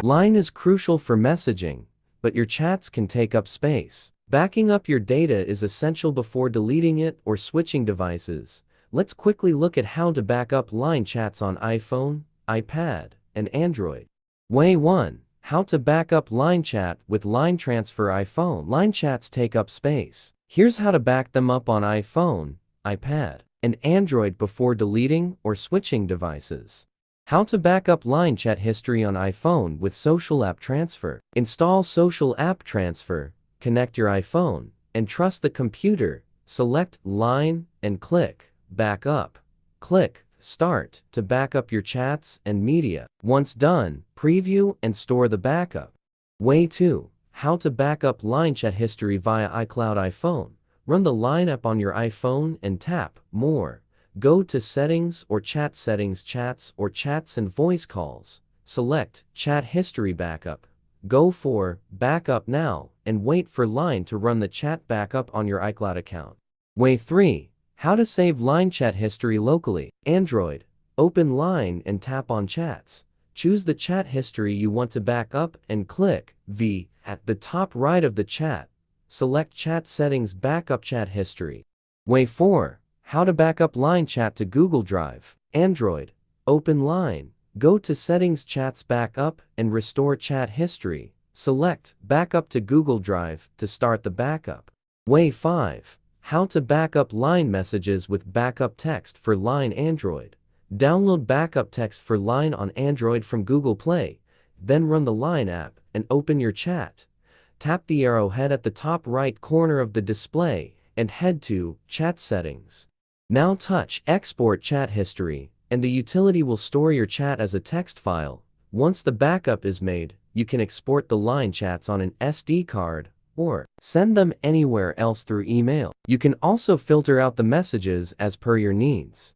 Line is crucial for messaging, but your chats can take up space. Backing up your data is essential before deleting it or switching devices. Let's quickly look at how to back up Line chats on iPhone, iPad, and Android. Way 1. How to back up Line chat with Line Transfer iPhone. Line chats take up space. Here's how to back them up on iPhone, iPad, and Android before deleting or switching devices. How to back up Line chat history on iPhone with Social App Transfer. Install Social App Transfer, connect your iPhone, and trust the computer. Select Line and click Backup. Click Start to back up your chats and media. Once done, preview and store the backup. Way 2. How to back up Line chat history via iCloud iPhone. Run the Line app on your iPhone and tap More. Go to Settings or Chat Settings, Chats or Chats and Voice Calls. Select Chat History Backup. Go for Backup Now and wait for Line to run the chat backup on your iCloud account. Way 3. How to save Line chat history locally. Android. Open Line and tap on Chats. Choose the chat history you want to back up and click V at the top right of the chat. Select Chat Settings Backup Chat History. Way 4. How to back up Line chat to Google Drive. Android. Open Line. Go to Settings, Chats Backup and Restore Chat History. Select Backup to Google Drive to start the backup. Way 5. How to back up Line messages with backup text for Line Android. Download backup text for Line on Android from Google Play, then run the Line app and open your chat. Tap the arrowhead at the top right corner of the display and head to Chat Settings. Now touch Export Chat History, and the utility will store your chat as a text file. Once the backup is made, you can export the Line chats on an SD card or send them anywhere else through email. You can also filter out the messages as per your needs.